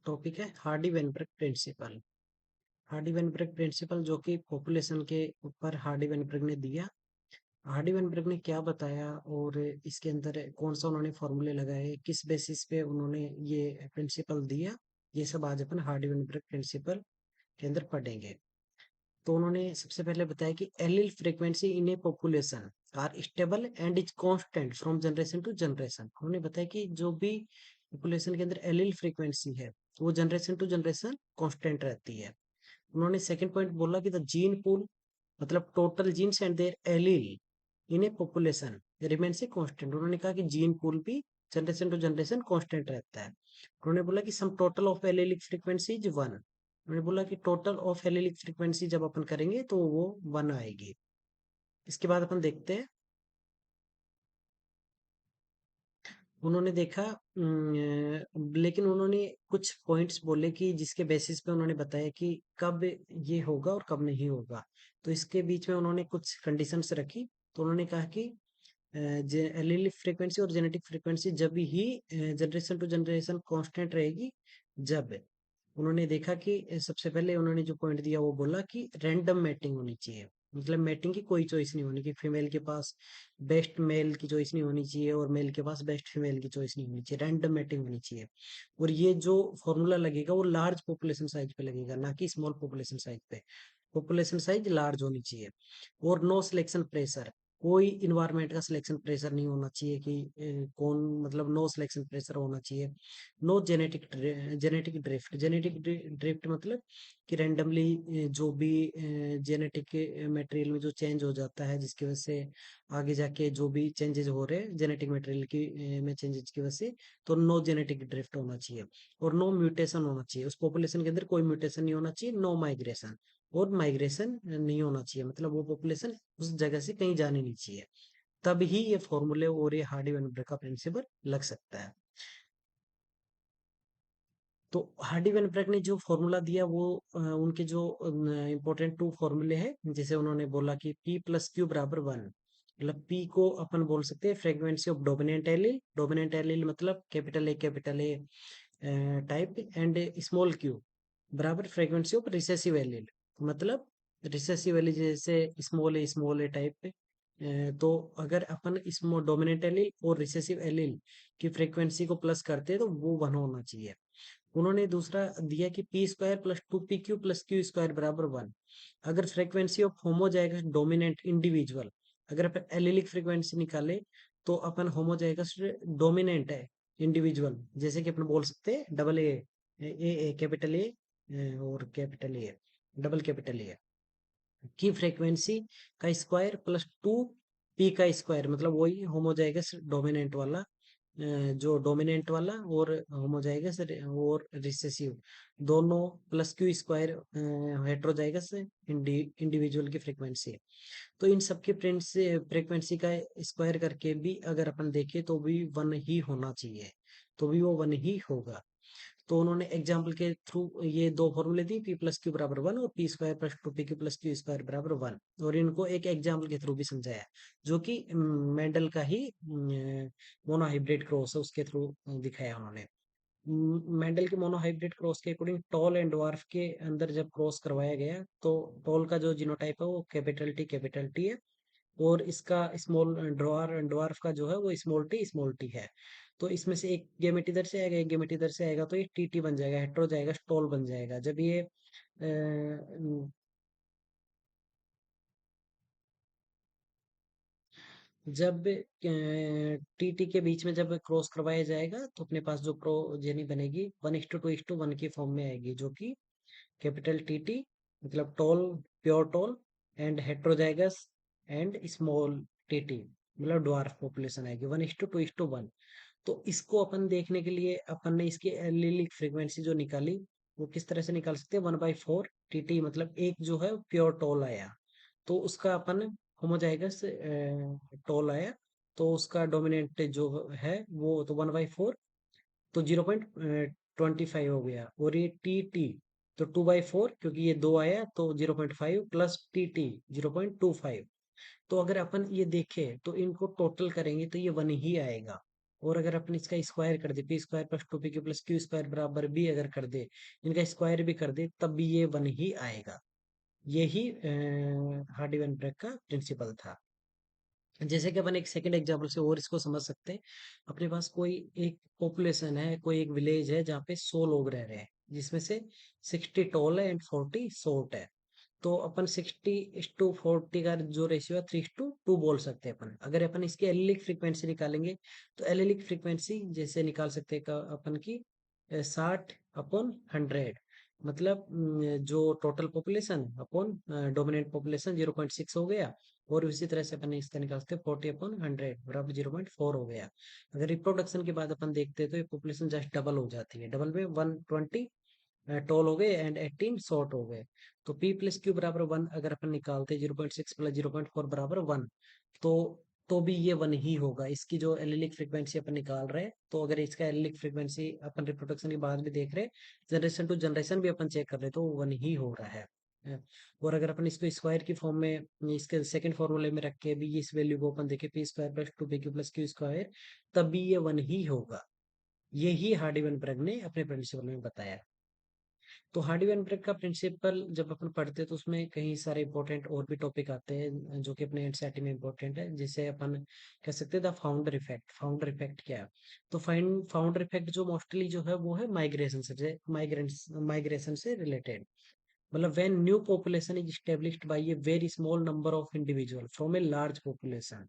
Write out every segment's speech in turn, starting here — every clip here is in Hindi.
टॉपिक है Hardy Weinberg principle. Hardy Weinberg principle जो कि पॉपुलेशन के ऊपर हार्डी वेनबर्ग ने दिया। हार्डी वेनबर्ग ने क्या बताया और इसके अंदर कौन सा उन्होंने फॉर्मूले लगाए, किस बेसिस पे उन्होंने ये प्रिंसिपल दिया, ये सब आज अपन हार्डी वेनबर्ग प्रिंसिपल के अंदर पढ़ेंगे। तो उन्होंने सबसे पहले बताया कि allele frequency in a population are stable and is constant from generation to generation. उन्होंने बताया कि जो भी पॉपुलेशन के अंदर एलील फ्रीक्वेंसी है वो जनरेशन टू जनरेशन कांस्टेंट रहती है। उन्होंने सेकंड पॉइंट बोला कि द जीन पूल मतलब total genes and their allele in a population remains a constant. उन्होंने कहा कि जीन पूल भी जनरेशन टू जनरेशन कांस्टेंट रहता है। उन्होंने बोला कि sum total of allelic frequency is one. उन्होंने बोला कि टोटल ऑफ एलीलिक फ्रीक्वेंसी जब अपन करेंगे तो वो वन आएगी। इसके बाद अपन देखते हैं, उन्होंने देखा लेकिन उन्होंने कुछ पॉइंट्स बोले कि जिसके बेसिस पे उन्होंने बताया कि कब ये होगा और कब नहीं होगा। तो इसके बीच में उन्होंने कुछ कंडीशंस रखी। तो उन्होंने कहा कि एलीलिक फ्रीक्वेंसी और जेनेटिक फ्रीक्वेंसी जब ही जनरेशन टू जनरेशन कांस्टेंट रहेगी जब उन्होंने देखा कि सबसे पहले उन्होंने जो पॉइंट दिया वो बोला कि रैंडम मैटिंग होनी चाहिए। मतलब मैटिंग की कोई चॉइस नहीं होनी कि फीमेल के पास बेस्ट मेल की चॉइस नहीं होनी चाहिए और मेल के पास बेस्ट फीमेल की चॉइस नहीं होनी चाहिए, रैंडम मैटिंग होनी चाहिए। और ये जो फॉर्मूला लगेगा वो लार्ज पॉपुलेशन साइज पे लगेगा, ना कि स्मॉल पॉपुलेशन साइज पे। पॉपुलेशन साइज लार्ज होनी चाहिए। और नो सिलेक्शन प्रेशर, कोई इन्वायरमेंट का सिलेक्शन प्रेशर नहीं होना चाहिए कि कौन, मतलब नो सिलेक्शन प्रेशर होना चाहिए। No genetic genetic drift, genetic drift मतलब कि रैंडमली जो भी जेनेटिक मटेरियल में जो चेंज हो जाता है जिसकी वजह से आगे जाके जो भी चेंजेस हो रहे हैं जेनेटिक मटेरियल की में चेंजेस की वजह से, तो नो जेनेटिक ड्रिफ्ट होना चाहिए। और नो म्यूटेशन होना चाहिए, उस पॉपुलेशन के अंदर कोई म्यूटेशन नहीं होना चाहिए। नो माइग्रेशन, और माइग्रेशन नहीं होना चाहिए, मतलब वो पॉपुलेशन उस जगह से कहीं जानी नहीं चाहिए। तब ही ये फॉर्मूले और ये हार्डी वेनबर्ग का प्रिंसिपल लग सकता है। तो हार्डी वेनबर्ग ने जो फॉर्मूला दिया वो उनके जो इंपॉर्टेंट टू फॉर्मूले हैं, जैसे उन्होंने बोला कि P प्लस क्यू बराबर वन। मतलब P को अपन बोल सकते हैं frequency of dominant allele. Dominant allele मतलब capital A type and small Q बराबर फ्रीक्वेंसी ऑफ रिसेसिव एलील। मतलब रिसेसिव एलील जैसे स्मॉल ए टाइप। तो अगर अपन स्मॉल डोमिनेंट एलील और रिसेसिव एलील की फ्रीक्वेंसी को प्लस करते हैं तो वो वन होना चाहिए। उन्होंने दूसरा दिया कि P square plus two P Q plus Q square बराबर वन। अगर frequency of homozygous dominant individual, अगर अपन एलिलिक फ्रीक्वेंसी निकाले तो अपन होमोजाइगस डोमिनेंट है इंडिविजुअल, जैसे कि अपन बोल सकते हैं डबल ए कैपिटल ए और capital A, double capital A की फ्रीक्वेंसी का स्क्वायर प्लस टू पी का स्क्वायर, मतलब वही होमोजाइगस डोमिनेंट वाला जो डोमिनेंट वाला और होमोजाइगस और रिसेसिव दोनों plus Q square heterozygous individual की फ्रीक्वेंसी। तो इन सब की फ्रीक्वेंसी का स्क्वायर करके भी अगर अपन देखें तो भी वन ही होना चाहिए, तो भी वो वन ही होगा। तो उन्होंने एग्जाम्पल के थ्रू ये दो फॉर्मूले दी, पी प्लस क्यू बराबर वन और P square plus two P Q plus Q square बराबर वन। और इनको एक एग्जाम्पल के थ्रू भी समझाया, जो कि मेंडल का ही मोनोहाइब्रिड क्रॉस है उसके थ्रू दिखाया उन्होंने। मेंडल के मोनोहाइब्रिड क्रॉस के अकॉर्डिंग टॉल एंड ड्वार्फ के अंदर जब क्रॉस करवाया गया तो टॉल का जो जीनोटाइप है वो कैपिटल टी है, और इसका स्मॉल ड्वार्फ का जो है वो स्मॉल टी है। तो इसमें से एक गेमेट इधर से आएगा एक गेमेट इधर से आएगा तो ये टी टी बन जाएगा, हेट्रो जाएगा, स्टॉल बन जाएगा। जब ये जब टी के बीच में जब क्रॉस करवाया जाएगा तो अपने पास जो प्रोजेनी बनेगी वन इस टू वन की फॉर्म में आएगी, जो कि कैपिटल टी मतलब tall, pure tall and heterozygous and small T मतलब ड्वार्फ पॉपुलेशन आएगी वन इस टू वन। तो इसको अपन देखने के लिए अपन ने इसकी एलिलिक फ्रीक्वेंसी जो निकाली वो किस तरह से निकाल सकते हैं, वन बाई फोर टी मतलब एक जो है प्योर टॉल आया तो उसका अपन होमोजाइगस टॉल आया तो उसका डोमिनेंट जो है वो तो वन बाई फोर, तो 0.25 हो गया। और ये टी तो 2/4 क्योंकि ये दो आया तो 0.5 प्लस टी 0.25। तो अगर अपन ये देखें तो इनको टोटल करेंगे तो ये वन ही आएगा। और अगर अपन इसका स्क्वायर कर दे, P square plus two P Q plus Q square बराबर बी अगर कर दे, इनका स्क्वायर भी कर दे, तब भी ये 1 ही आएगा। यही हार्डी वेन ब्रैग का प्रिंसिपल था। जैसे कि अपन एक सेकंड एग्जांपल से और इसको समझ सकते हैं। अपने पास कोई एक पॉपुलेशन है, कोई एक विलेज है जहाँ पे 100 लोग रह रहे हैं, जिसमें से 60 टॉल है एंड 40 शॉर्ट है। तो अपन 60:40 का जो रेशियो है 3:2 बोल सकते हैं अपन। अगर अपन इसकी एलिलिक फ्रीक्वेंसी निकालेंगे, तो एलिलिक फ्रीक्वेंसी जैसे निकाल सकते हैं अपन की 60/100, मतलब जो total population upon dominant population 0.6 हो गया। और उसी तरह से अपन इसका निकाल सकते हैं 40/100 बराबर 0.4 हो गया। अगर रिप्रोडक्शन के बाद अपन देखते हैं तो ये पॉपुलेशन जस्ट डबल हो जाती है, डबल में 120 टॉल हो गए एंड 18 शॉर्ट हो गए। तो p प्लस क्यू बराबर 1 अगर अपन निकालते हैं, 0.6 प्लस 0.4 बराबर 1, तो तो भी ये 1 ही होगा। इसकी जो एलिलिक फ्रीक्वेंसी अपन निकाल रहे हैं, तो अगर इसका एलिलिक फ्रीक्वेंसी अपन रिप्रोडक्शन के बाद भी देख रहे हैं, जनरेशन टू जनरेशन भी अपन चेक कर रहे हैं, तो 1 ही हो रहा है। अ, और अगर अपन इसको स्क्वायर की फॉर्म में इसके सेकंड फॉर्मूले में रख के भी इस वैल्यू को अपन देखें, P square plus two P Q plus Q square, तब भी ये 1 ही होगा। यही हार्डी वन ब्रग ने अपने प्रिंसिपल में बताया। तो हार्डी वेन ब्रेक का प्रिंसिपल जब अपन पढ़ते हैं, तो उसमें कई सारे इंपॉर्टेंट और भी टॉपिक आते हैं जो कि अपने एनसीईआरटी में इंपॉर्टेंट है। जिसे अपन कह सकते हैं the founder effect. Founder effect क्या है? तो फाउंडर इफेक्ट जो मोस्टली जो है वो है माइग्रेशन से रिलेटेड। मतलब when new population is established by a very small number of individual from a large population.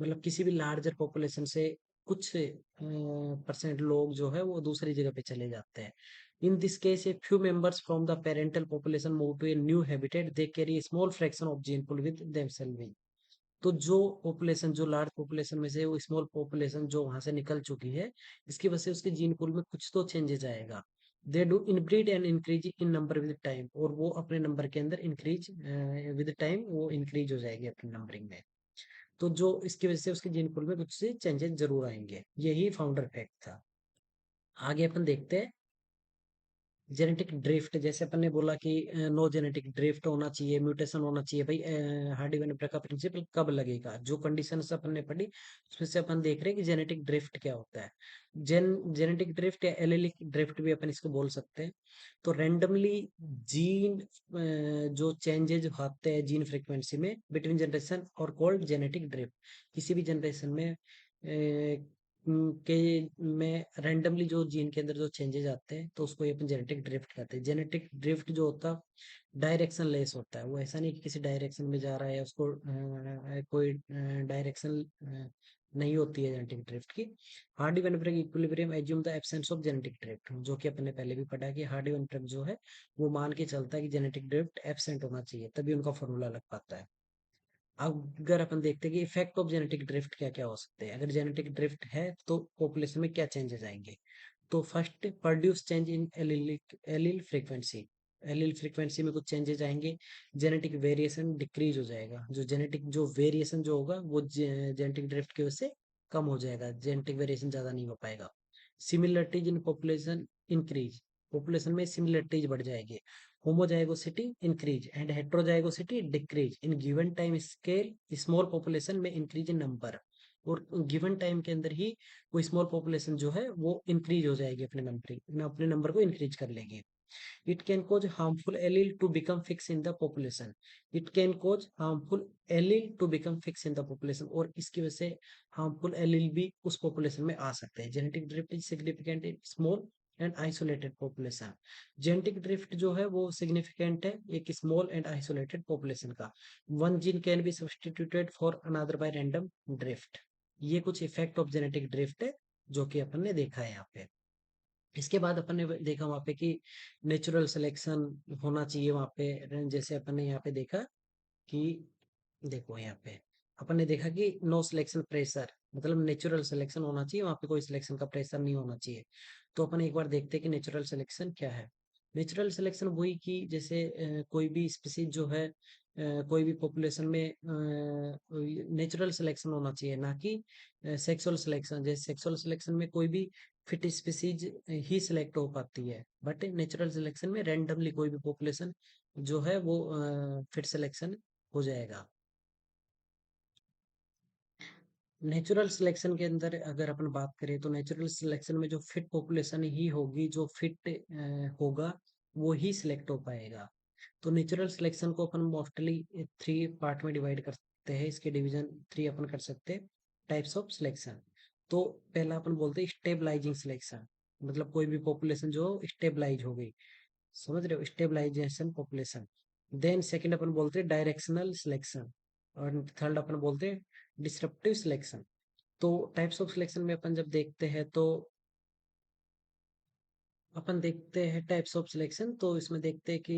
मतलब किसी भी लार्जर पॉपुलेशन से कुछ परसेंट लोग जो है वो दूसरी जगह पे चले जाते हैं। In this case a few members from the parental population move to a new habitat, they carry small fraction of gene pool with themselves. तो जो पॉपुलेशन, जो लार्ज पॉपुलेशन में से वो स्मॉल पॉपुलेशन जो वहां से निकल चुकी है, इसकी वजह से उसके जीन पूल में कुछ तो चेंजेस आएगा। They do inbreed and increase in number with time, और वो अपने नंबर के अंदर इंक्रीज विद टाइम वो इंक्रीज हो जाएगी अपनी नंबरिंग में। तो जो इसकी वजह से उसके जीन पूल में कुछ से चेंजेस जरूर आएंगे। यही फाउंडर फैक्ट था। आगे अपन देखते हैं जेनेटिक ड्रिफ्ट। जैसे अपन ने बोला कि नो जेनेटिक ड्रिफ्ट होना चाहिए, म्यूटेशन होना चाहिए भाई। हार्डी वन का प्रिंसिपल कब लगेगा? जो कंडीशन अपन ने पढ़ी उसमें से अपन देख रहे हैं कि जेनेटिक ड्रिफ्ट क्या होता है। जेनेटिक ड्रिफ्ट या एलेलिक ड्रिफ्ट भी अपन इसको बोल सकते हैं। तो रैंडमली जीन जो चेंजेज होते हैं जीन फ्रीक्वेंसी में बिटवीन जनरेशन और कॉल्ड जेनेटिक ड्रिफ्ट। किसी भी जनरेशन में के में रैंडमली जो जीन के अंदर जो चेंजेस आते हैं, तो उसको ये अपन जेनेटिक ड्रिफ्ट कहते हैं। जेनेटिक ड्रिफ्ट जो होता है डायरेक्शन लेस होता है। वो ऐसा नहीं कि किसी डायरेक्शन में जा रहा है, उसको कोई डायरेक्शन नहीं होती है जेनेटिक ड्रिफ्ट की। Hardy Weinberg equilibrium assume the absence of genetic drift, जो कि अपन ने पहले भी पढ़ा कि हार्डी वेनब्रेग जो है वो मान के चलता है कि जेनेटिक ड्रिफ्ट एब्सेंट होना चाहिए, तभी उनका फॉर्मूला लग पाता है। अगर अपन देखते हैं कि इफेक्ट ऑफ जेनेटिक ड्रिफ्ट क्या क्या हो सकते हैं, अगर जेनेटिक ड्रिफ्ट है तो पॉपुलेशन में क्या चेंजेस आएंगे। तो first, produce change in allele frequency. Allele frequency में कुछ चेंजेस आएंगे। जेनेटिक वेरिएशन डिक्रीज हो जाएगा। जो जेनेटिक जो वेरिएशन जो होगा वो जेनेटिक ड्रिफ्ट की वजह से कम हो जाएगा, जेनेटिक वेरिएशन ज्यादा नहीं हो पाएगा। Similarities in population increase. Population में सिमिलरिटीज बढ़ जाएगी। Homozygosity increase and heterozygosity decrease in given time scale. Small population में इंक्रीज इन नंबर, और गिवन टाइम के अंदर ही वो स्मॉल पॉपुलेशन जो है वो इंक्रीज हो जाएगी, अपने नंबर को इंक्रीज कर लेगी। It can cause harmful allele to become fix in the population. It can cause harmful allele to become fix in the population, और इसकी वजह से हार्मफुल एलील भी उस पॉपुलेशन में आ सकते हैं। Genetic drift is significant in small and isolated population. Genetic drift जो है वो सिग्निफिकेंट है एक स्मॉल एंड आइसोलेटेड पॉपुलेशन का। One gene can be substituted for another by random drift. ये कुछ इफेक्ट ऑफ जेनेटिक ड्रिफ्ट है जो कि अपन ने देखा है यहाँ पे। इसके बाद अपन ने देखा वहां पे कि नेचुरल सिलेक्शन होना चाहिए वहां पे। जैसे अपन ने यहाँ पे देखा कि देखो यहाँ पे अपन ने देखा कि नो सिलेक्शन प्रेशर, मतलब नेचुरल सिलेक्शन होना चाहिए वहां पे, कोई सिलेक्शन का प्रेशर नहीं होना चाहिए। तो अपन एक बार देखते हैं कि नेचुरल सिलेक्शन क्या है। नेचुरल सिलेक्शन वही कि जैसे कोई भी स्पीसीज जो है कोई भी पॉपुलेशन में नेचुरल सिलेक्शन होना चाहिए, ना कि सेक्सुअल सिलेक्शन। जैसे सेक्सुअल सिलेक्शन में कोई भी फिट स्पीसीज ही सिलेक्ट हो पाती है, बट नेचुरल सिलेक्शन में रैंडमली कोई भी पॉपुलेशन जो है वो फिट सिलेक्शन हो जाएगा। नेचुरल सिलेक्शन के अंदर अगर अपन बात करें तो नेचुरल सिलेक्शन में जो फिट पॉपुलेशन ही होगी, जो फिट होगा वो ही सिलेक्ट हो पाएगा। तो नेचुरल सिलेक्शन को अपन मोस्टली थ्री पार्ट में डिवाइड करते हैं, इसके डिवीजन थ्री अपन कर सकते हैं टाइप्स ऑफ सिलेक्शन। तो पहला अपन बोलते हैं स्टेबलाइजिंग सिलेक्शन, मतलब कोई भी पॉपुलेशन जो स्टेबलाइज हो गई, समझ रहे हो, स्टेबलाइजेशन पॉपुलेशन। देन सेकंड अपन बोलते हैं डायरेक्शनल सिलेक्शन, और थर्ड अपन बोलते हैं डिसरप्टिव सिलेक्शन। तो टाइप्स ऑफ सिलेक्शन में अपन जब देखते हैं तो अपन देखते हैं टाइप्स ऑफ सिलेक्शन, तो इसमें देखते हैं कि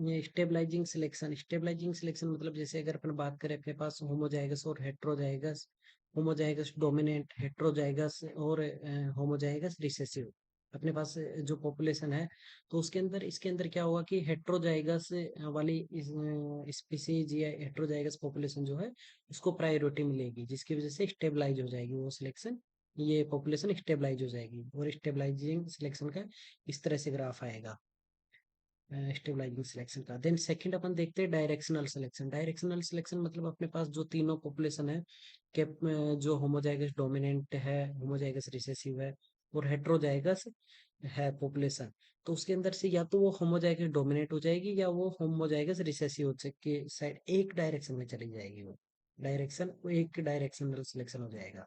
ये स्टेबलाइजिंग सिलेक्शन मतलब जैसे अगर अपन बात करें अपने पास होमोजाइगस और हेट्रोजाइगस, होमोजाइगस डोमिनेंट, हेट्रोजाइगस और होमोजाइगस रिसेसिव अपने पास जो पॉपुलेशन है, तो उसके अंदर इसके अंदर क्या होगा कि हेट्रोजाइगस वाली स्पीसीज या हेट्रोजाइगस पॉपुलेशन जो है उसको प्रायोरिटी मिलेगी, जिसकी वजह से स्टेबलाइज हो जाएगी वो सिलेक्शन, ये पॉपुलेशन स्टेबलाइज हो जाएगी। और स्टेबलाइजिंग सिलेक्शन का इस तरह से ग्राफ आएगा स्टेबलाइजिंग सिलेक्शन का। देन सेकंड अपन देखते हैं डायरेक्शनल सिलेक्शन। डायरेक्शनल सिलेक्शन मतलब अपने पास जो तीनों पॉपुलेशन है के जो होमोजाइगस डोमिनेंट है, होमोजाइगस रिसेसिव है और हेट्रोजाइगस है पॉपुलेशन, तो उसके अंदर से या तो वो होमोजाइगस डोमिनेट हो जाएगी या वो होमोजाइगस रिसेसिव के साइड एक डायरेक्शन में चली जाएगी, वो एक डायरेक्शनल सिलेक्शन हो जाएगा।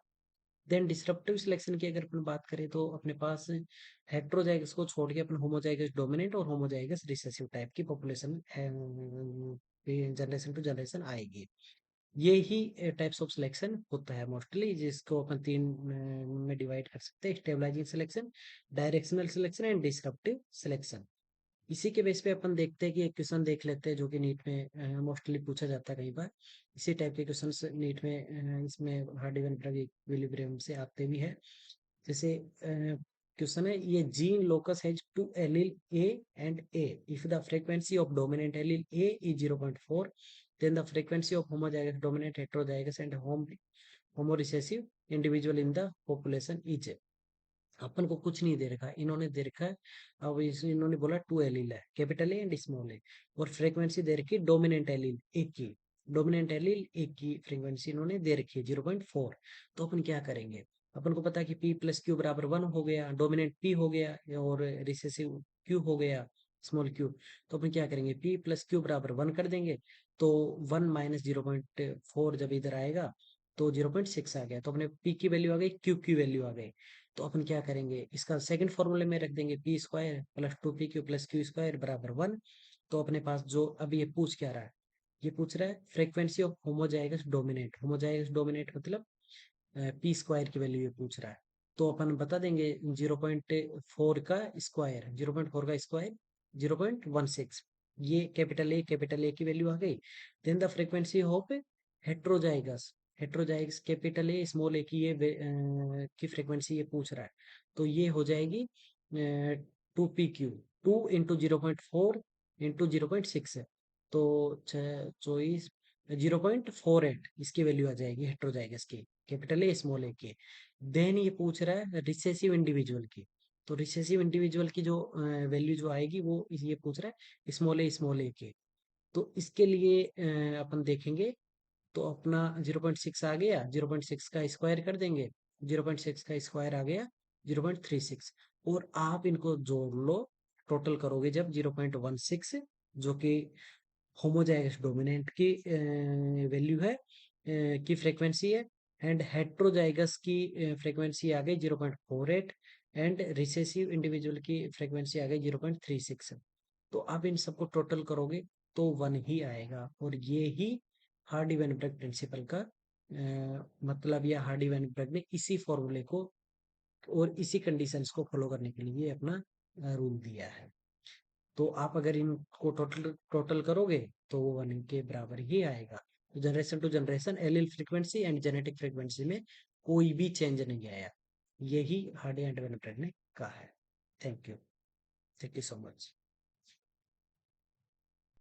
देन डिसरप्टिव सिलेक्शन की अगर अपन बात करें तो अपने पास हेट्रोजाइगस को छोड़ के अपन होमोजाइगस डोमिनेंट और होमोजाइगस रिसेसिव टाइप की पॉपुलेशन जनरेशन टू जनरेशन आएगी। ये ही टाइप्स ऑफ सिलेक्शन होता है मोस्टली, जिसको अपन तीन में डिवाइड कर सकते हैं, stabilising selection, directional selection and disruptive selection. इसी के बेस पे अपन देखते हैं कि एक क्वेश्चन देख लेते हैं जो कि नीट में मोस्टली पूछा जाता है कई बार। इसी टाइप के क्वेश्चन नीट में इसमें हार्डी वेन इक्विलिब्रियम से आते भी है। जैसे क्वेश्चन है, ये gene locus has two allele A and A, if the frequency of dominant allele A is 0.4, then the frequency of homozygous dominant heterozygous and homorecessive individual in the population is। अपन को कुछ नहीं दे रखा है, इन्होंने दे रखा है, अब इन्होंने बोला टू एलील है, कैपिटल ए एंड स्मॉल ए, और फ्रीक्वेंसी दे रखी है डोमिनेंट एलील एक की, डोमिनेंट एलील एक की फ्रीक्वेंसी इन्होंने दे रखी है 0.4। तो अपन क्या करेंगे, अपन को पता है कि पी प्लस क्यू बराबर 1 हो गया, डोमिनेंट पी हो गया और रिसेसिव क्यू हो गया, स्मॉल क्यू। तो अपन क्या करेंगे, पी प्लस क्यू बराबर 1 कर देंगे, तो 1 माइनस 0.4 जब इधर आएगा तो 0.6 आ गया, तो अपने पी की वैल्यू आ गई, क्यू की वैल्यू आ गई। तो अपन क्या करेंगे, इसका सेकंड फॉर्मूले में रख देंगे P square plus 2pq plus Q square बराबर 1। तो अपने पास जो अभी ये पूछ क्या रहा है, ये पूछ रहा है frequency of homozygous dominate, homozygous dominate मतलब पी स्क्वायर की वैल्यू ये पूछ रहा है। तो अपन बता देंगे 0.4 का स्क्वायर, 0.4 का स्क्वायर 0.16, ये कैपिटल ए की वैल्यू आ गई। Then the frequency of heterozygous, heterozygous capital A small A की की फ्रीक्वेंसी ये पूछ रहा है, तो ये हो जाएगी 2pq, 2 × 0.4 × 0.6 है, तो 24 0.48 इसकी वैल्यू आ जाएगी हेट्रोजाइगस की, कैपिटल ए स्मॉल ए के। देन ये पूछ रहा है रिसेसिव इंडिविजुअल की, तो रिसेसिव इंडिविजुअल की जो वैल्यू जो आएगी वो ये पूछ रहा है स्मॉल ए के। तो इसके लिए अपन देखेंगे, तो अपना 0.6 आ गया, 0.6 का स्क्वायर कर देंगे, 0.6 का स्क्वायर आ गया 0.36, और आप इनको जोड़ लो, टोटल करोगे जब 0.16 जो कि होमोजाइगस डोमिनेंट की वैल्यू है की फ्रीक्वेंसी है, एंड हेट्रोजाइगस की फ्रीक्वेंसी आ गई 0.48, एंड रिसेसिव इंडिविजुअल की फ्रीक्वेंसी आ गई 0.36। तो आप इन सबको टोटल करोगे तो 1 ही आएगा, और ये ही हार्डी वेनबर्ग प्रिंसिपल का मतलब, या हार्डी वेनबर्ग ने इसी फॉर्मूले को और इसी कंडीशंस को फॉलो करने के लिए अपना रूल दिया है। तो आप अगर इनको टोटल टोटल करोगे तो वो 1 के बराबर ही आएगा। तो generation to generation allele frequency and genetic frequency में कोई भी चेंज नहीं आया, यही हार्डी एंड वेनबर्ग ने कहा है। Thank you so much.